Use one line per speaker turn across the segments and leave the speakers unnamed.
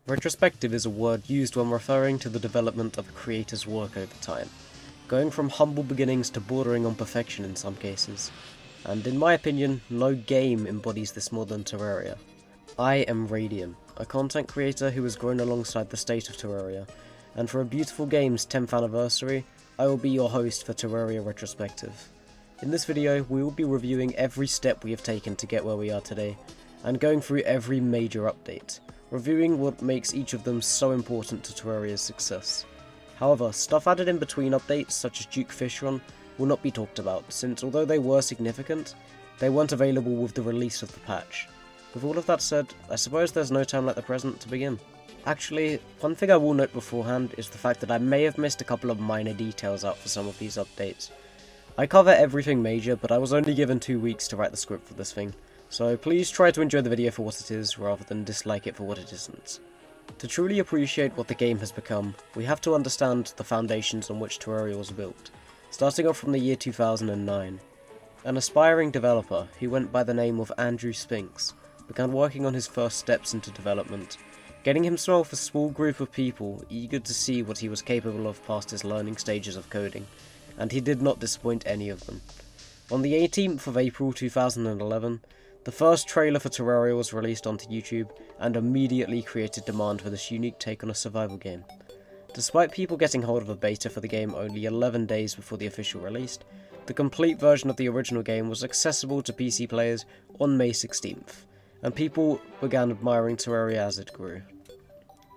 Retrospective is a word used when referring to the development of a creator's work over time, going from humble beginnings to bordering on perfection in some cases. And in my opinion, no game embodies this more than Terraria. I am Radium, a content creator who has grown alongside the state of Terraria, and for a beautiful game's 10th anniversary, I will be your host for Terraria Retrospective. In this video, we will be reviewing every step we have taken to get where we are today, and going through every major update, reviewing what makes each of them so important to Terraria's success. However, stuff added in between updates, such as Duke Fishron, will not be talked about, since although they were significant, they weren't available with the release of the patch. With all of that said, I suppose there's no time like the present to begin. Actually, one thing I will note beforehand is the fact that I may have missed a couple of minor details out for some of these updates. I cover everything major, but I was only given 2 weeks to write the script for this thing, so please try to enjoy the video for what it is, rather than dislike it for what it isn't. To truly appreciate what the game has become, we have to understand the foundations on which Terraria was built, starting off from the year 2009. An aspiring developer, who went by the name of Andrew Spinks, began working on his first steps into development, getting himself a small group of people eager to see what he was capable of past his learning stages of coding, and he did not disappoint any of them. On the 18th of April 2011, the first trailer for Terraria was released onto YouTube, and immediately created demand for this unique take on a survival game. Despite people getting hold of a beta for the game only 11 days before the official release, the complete version of the original game was accessible to PC players on May 16th, and people began admiring Terraria as it grew.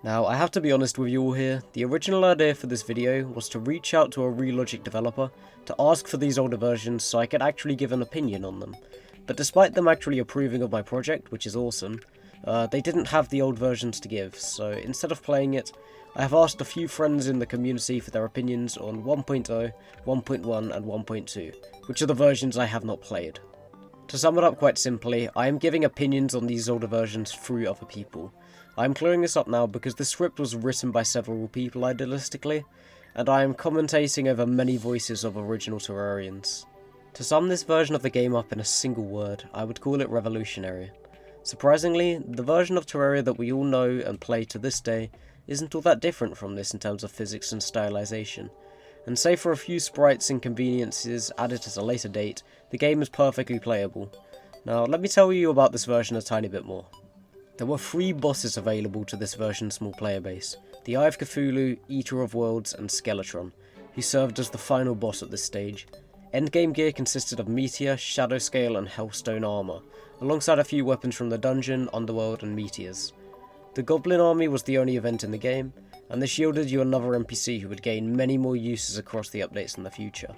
Now, I have to be honest with you all here, the original idea for this video was to reach out to a Relogic developer to ask for these older versions so I could actually give an opinion on them. But despite them actually approving of my project, which is awesome, they didn't have the old versions to give, so instead of playing it, I have asked a few friends in the community for their opinions on 1.0, 1.1 and 1.2, which are the versions I have not played. To sum it up quite simply, I am giving opinions on these older versions through other people. I am clearing this up now because the script was written by several people idealistically, and I am commentating over many voices of original Terrarians. To sum this version of the game up in a single word, I would call it revolutionary. Surprisingly, the version of Terraria that we all know and play to this day isn't all that different from this in terms of physics and stylization, and save for a few sprites and conveniences added at a later date, the game is perfectly playable. Now let me tell you about this version a tiny bit more. There were 3 bosses available to this version's small player base, the Eye of Cthulhu, Eater of Worlds and Skeletron, who served as the final boss at this stage. Endgame gear consisted of Meteor, Shadowscale and Hellstone armor, alongside a few weapons from the dungeon, Underworld and Meteors. The Goblin army was the only event in the game, and this yielded you another NPC who would gain many more uses across the updates in the future.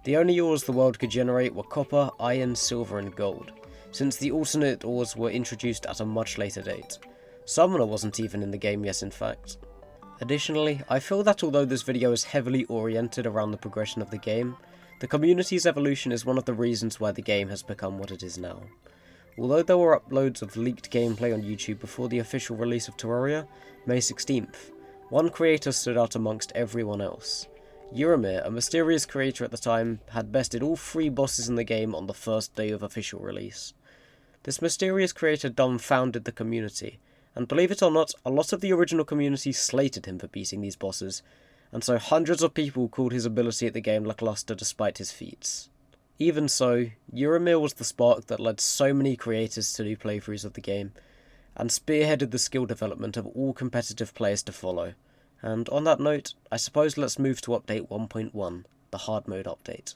The only ores the world could generate were copper, iron, silver and gold, since the alternate ores were introduced at a much later date. Summoner wasn't even in the game yet in fact. Additionally, I feel that although this video is heavily oriented around the progression of the game, the community's evolution is one of the reasons why the game has become what it is now. Although there were uploads of leaked gameplay on YouTube before the official release of Terraria, May 16th, one creator stood out amongst everyone else. Euromir, a mysterious creator at the time, had bested all 3 bosses in the game on the first day of official release. This mysterious creator dumbfounded the community, and believe it or not, a lot of the original community slated him for beating these bosses, and so hundreds of people called his ability at the game lackluster despite his feats. Even so, Euromir was the spark that led so many creators to do playthroughs of the game, and spearheaded the skill development of all competitive players to follow. And on that note, I suppose let's move to update 1.1, the hard mode update.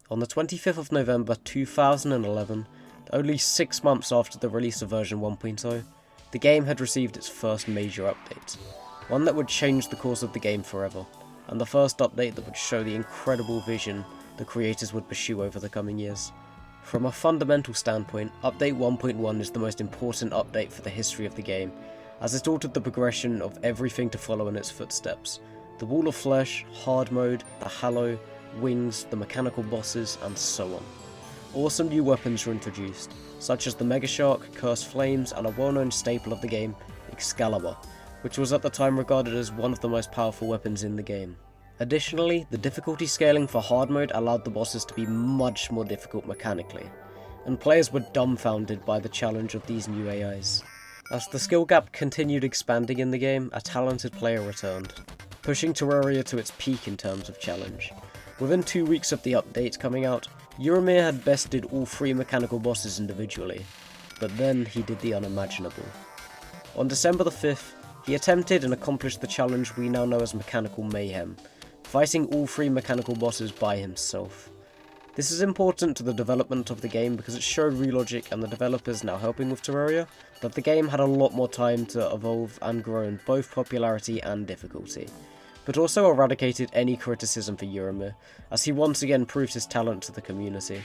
On the 25th of November 2011, only 6 months after the release of version 1.0, the game had received its first major update, one that would change the course of the game forever, and the first update that would show the incredible vision the creators would pursue over the coming years. From a fundamental standpoint, update 1.1 is the most important update for the history of the game, as it altered the progression of everything to follow in its footsteps. The Wall of Flesh, Hard Mode, the Hallow, Wings, the mechanical bosses, and so on. Awesome new weapons were introduced, such as the Mega Shark, Cursed Flames, and a well-known staple of the game, Excalibur, which was at the time regarded as one of the most powerful weapons in the game. Additionally, the difficulty scaling for hard mode allowed the bosses to be much more difficult mechanically, and players were dumbfounded by the challenge of these new AIs. As the skill gap continued expanding in the game, a talented player returned, pushing Terraria to its peak in terms of challenge. Within 2 weeks of the update coming out, Euromir had bested all 3 mechanical bosses individually, but then he did the unimaginable. On December the 5th, he attempted and accomplished the challenge we now know as Mechanical Mayhem, fighting all 3 mechanical bosses by himself. This is important to the development of the game because it showed Relogic and the developers now helping with Terraria that the game had a lot more time to evolve and grow in both popularity and difficulty, but also eradicated any criticism for Euromir, as he once again proved his talent to the community.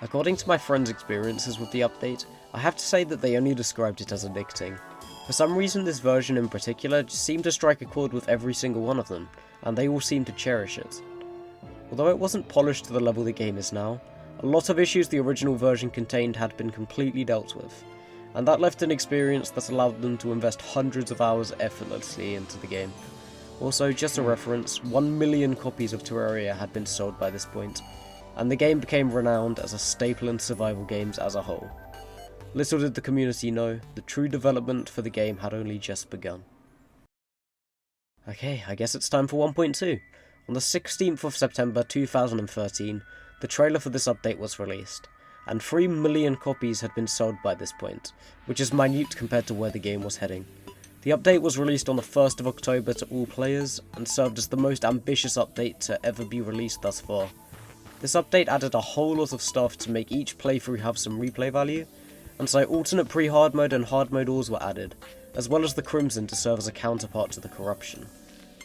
According to my friends' experiences with the update, I have to say that they only described it as addicting. For some reason this version in particular seemed to strike a chord with every single one of them, and they all seemed to cherish it. Although it wasn't polished to the level the game is now, a lot of issues the original version contained had been completely dealt with, and that left an experience that allowed them to invest hundreds of hours effortlessly into the game. Also, just a reference, 1 million copies of Terraria had been sold by this point, and the game became renowned as a staple in survival games as a whole. Little did the community know, the true development for the game had only just begun. Okay, I guess it's time for 1.2. On the 16th of September 2013, the trailer for this update was released, and 3 million copies had been sold by this point, which is minute compared to where the game was heading. The update was released on the 1st of October to all players, and served as the most ambitious update to ever be released thus far. This update added a whole lot of stuff to make each playthrough have some replay value, and so alternate pre-hard mode and hard mode ores were added, as well as the Crimson to serve as a counterpart to the Corruption.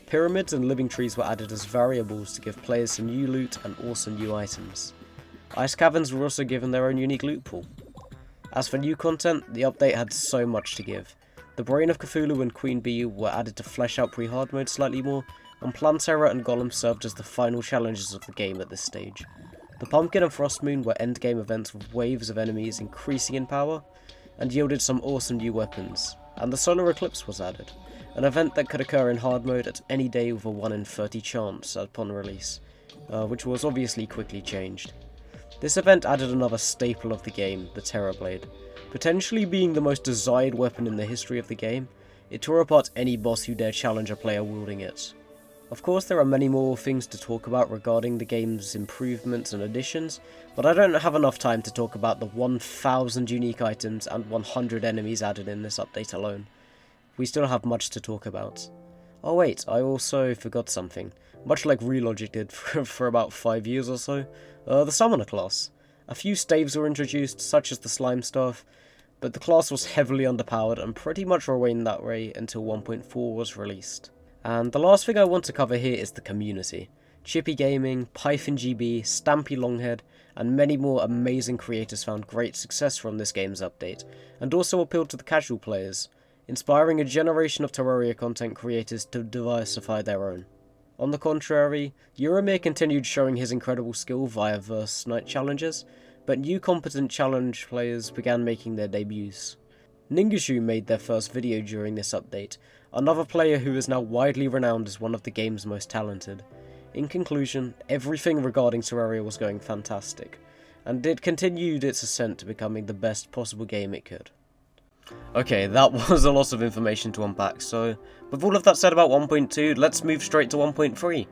Pyramids and living trees were added as variables to give players some new loot and awesome new items. Ice caverns were also given their own unique loot pool. As for new content, the update had so much to give. The Brain of Cthulhu and Queen Bee were added to flesh out pre-hard mode slightly more, and Plantera and Golem served as the final challenges of the game at this stage. The Pumpkin and Frost Moon were endgame events with waves of enemies increasing in power, and yielded some awesome new weapons, and the Solar Eclipse was added, an event that could occur in hard mode at any day with a 1 in 30 chance upon release, which was obviously quickly changed. This event added another staple of the game, the Terrorblade. Potentially being the most desired weapon in the history of the game, it tore apart any boss who dared challenge a player wielding it. Of course there are many more things to talk about regarding the game's improvements and additions, but I don't have enough time to talk about the 1,000 unique items and 100 enemies added in this update alone. We still have much to talk about. Oh wait, I also forgot something. Much like Relogic did for about 5 years or so, the Summoner class. A few staves were introduced, such as the Slime Staff, but the class was heavily underpowered and pretty much remained that way until 1.4 was released. And the last thing I want to cover here is the community. Chippy Gaming, PythonGB, Stampy Longhead, and many more amazing creators found great success from this game's update, and also appealed to the casual players, inspiring a generation of Terraria content creators to diversify their own. On the contrary, Euromir continued showing his incredible skill via Verse Night challenges, but new competent challenge players began making their debuts. Ningashu made their first video during this update, another player who is now widely renowned as one of the game's most talented. In conclusion, everything regarding Terraria was going fantastic, and it continued its ascent to becoming the best possible game it could. Okay, that was a lot of information to unpack, so with all of that said about 1.2, let's move straight to 1.3.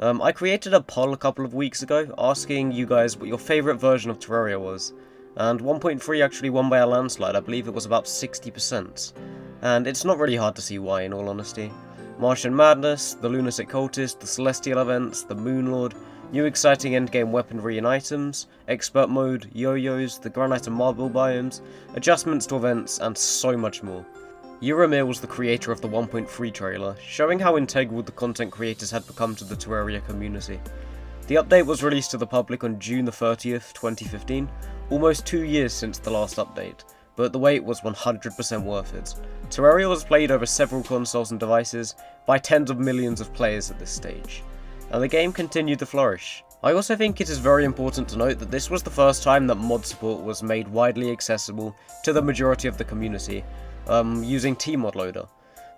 I created a poll a couple of weeks ago, asking you guys what your favourite version of Terraria was, and 1.3 actually won by a landslide. I believe it was about 60%, and it's not really hard to see why, in all honesty. Martian Madness, the Lunatic Cultist, the Celestial Events, the Moonlord, new exciting endgame weaponry and items, expert mode, yo-yos, the granite and marble biomes, adjustments to events, and so much more. Euromir was the creator of the 1.3 trailer, showing how integral the content creators had become to the Terraria community. The update was released to the public on June the 30th, 2015, almost 2 years since the last update, but the wait was 100% worth it. Terraria was played over several consoles and devices by tens of millions of players at this stage, and the game continued to flourish. I also think it is very important to note that this was the first time that mod support was made widely accessible to the majority of the community, using Tmod Loader.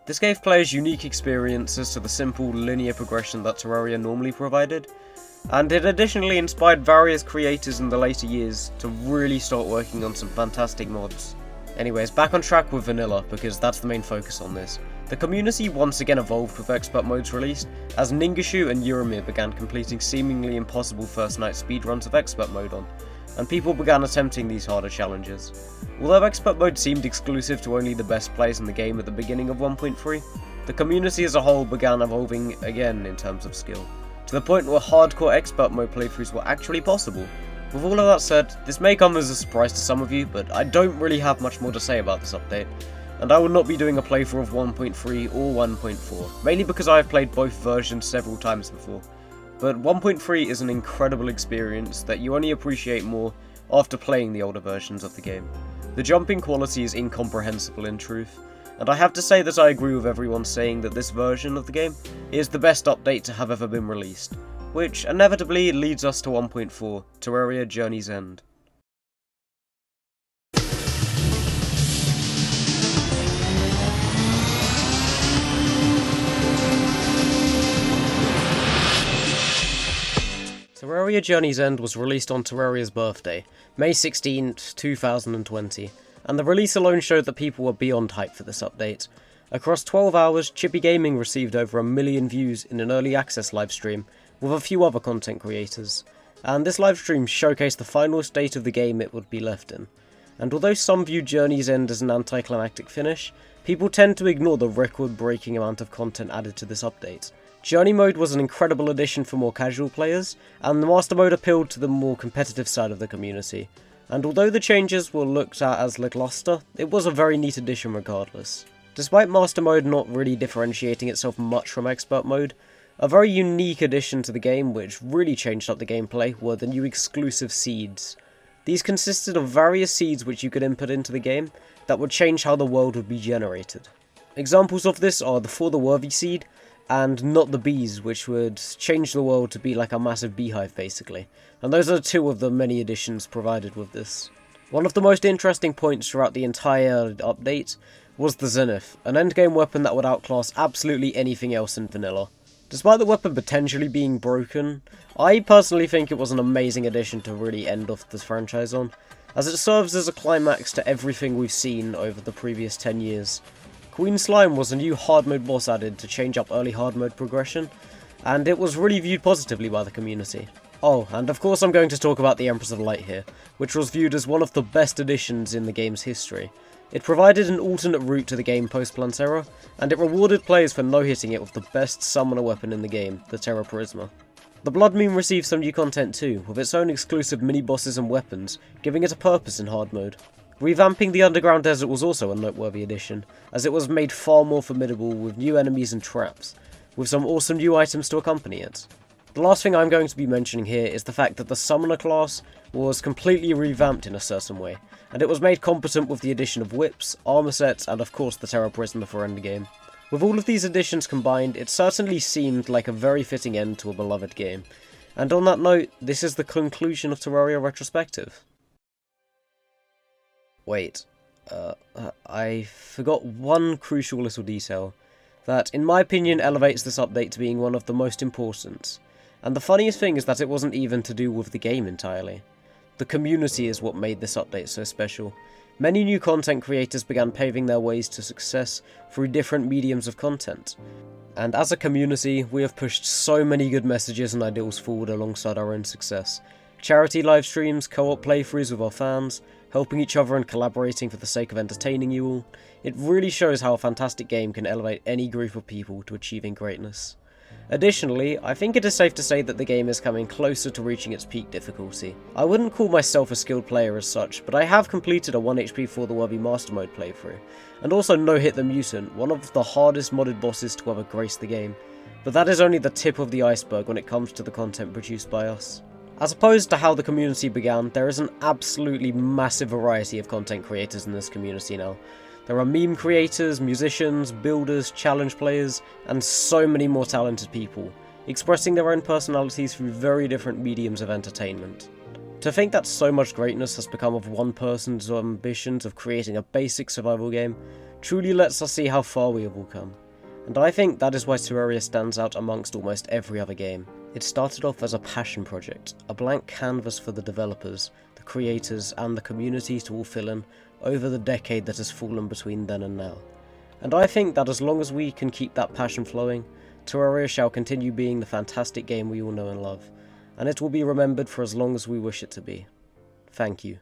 This gave players unique experiences to the simple linear progression that Terraria normally provided, and it additionally inspired various creators in the later years to really start working on some fantastic mods. Anyways, back on track with vanilla, because that's the main focus on this. The community once again evolved with expert modes released, as Ningashu and Euromir began completing seemingly impossible first night speedruns of expert mode on, and people began attempting these harder challenges. Although expert mode seemed exclusive to only the best players in the game at the beginning of 1.3, the community as a whole began evolving again in terms of skill, to the point where hardcore expert mode playthroughs were actually possible. With all of that said, this may come as a surprise to some of you, but I don't really have much more to say about this update, and I will not be doing a playthrough of 1.3 or 1.4, mainly because I have played both versions several times before. But 1.3 is an incredible experience that you only appreciate more after playing the older versions of the game. The jumping quality is incomprehensible in truth, and I have to say that I agree with everyone saying that this version of the game is the best update to have ever been released. Which inevitably leads us to 1.4, Terraria Journey's End. Terraria Journey's End was released on Terraria's birthday, May 16th, 2020, and the release alone showed that people were beyond hyped for this update. Across 12 hours, Chippy Gaming received over 1 million views in an early access livestream, with a few other content creators, and this livestream showcased the final state of the game it would be left in. And although some view Journey's End as an anticlimactic finish, people tend to ignore the record-breaking amount of content added to this update. Journey mode was an incredible addition for more casual players, and the Master mode appealed to the more competitive side of the community. And although the changes were looked at as lackluster, it was a very neat addition regardless. Despite Master mode not really differentiating itself much from Expert mode, a very unique addition to the game which really changed up the gameplay were the new exclusive seeds. These consisted of various seeds which you could input into the game that would change how the world would be generated. Examples of this are the For the Worthy seed, and Not the Bees, which would change the world to be like a massive beehive basically, and those are two of the many additions provided with this. One of the most interesting points throughout the entire update was the Zenith, an endgame weapon that would outclass absolutely anything else in vanilla. Despite the weapon potentially being broken, I personally think it was an amazing addition to really end off this franchise on, as it serves as a climax to everything we've seen over the previous 10 years. Queen Slime was a new hard mode boss added to change up early hard mode progression, and it was really viewed positively by the community. Oh, and of course I'm going to talk about the Empress of Light here, which was viewed as one of the best additions in the game's history. It provided an alternate route to the game post-Plantera, and it rewarded players for no-hitting it with the best summoner weapon in the game, the Terra Prisma. The Blood Moon received some new content too, with its own exclusive mini-bosses and weapons, giving it a purpose in hard mode. Revamping the Underground Desert was also a noteworthy addition, as it was made far more formidable with new enemies and traps, with some awesome new items to accompany it. The last thing I'm going to be mentioning here is the fact that the Summoner class was completely revamped in a certain way, and it was made competent with the addition of whips, armor sets, and of course the Terra Prisma for endgame. With all of these additions combined, it certainly seemed like a very fitting end to a beloved game. And on that note, this is the conclusion of Terraria Retrospective. Wait, I forgot one crucial little detail, that in my opinion elevates this update to being one of the most important. And the funniest thing is that it wasn't even to do with the game entirely. The community is what made this update so special. Many new content creators began paving their ways to success through different mediums of content. And as a community, we have pushed so many good messages and ideals forward alongside our own success. Charity live streams, co-op playthroughs with our fans, helping each other and collaborating for the sake of entertaining you all. It really shows how a fantastic game can elevate any group of people to achieving greatness. Additionally, I think it is safe to say that the game is coming closer to reaching its peak difficulty. I wouldn't call myself a skilled player as such, but I have completed a 1 HP For the Worthy Master Mode playthrough, and also No Hit the Mutant, one of the hardest modded bosses to ever grace the game. But that is only the tip of the iceberg when it comes to the content produced by us. As opposed to how the community began, there is an absolutely massive variety of content creators in this community now. There are meme creators, musicians, builders, challenge players, and so many more talented people, expressing their own personalities through very different mediums of entertainment. To think that so much greatness has become of one person's ambitions of creating a basic survival game, truly lets us see how far we have all come. And I think that is why Terraria stands out amongst almost every other game. It started off as a passion project, a blank canvas for the developers, the creators, and the community to all fill in, over the decade that has fallen between then and now. And I think that as long as we can keep that passion flowing, Terraria shall continue being the fantastic game we all know and love, and it will be remembered for as long as we wish it to be. Thank you.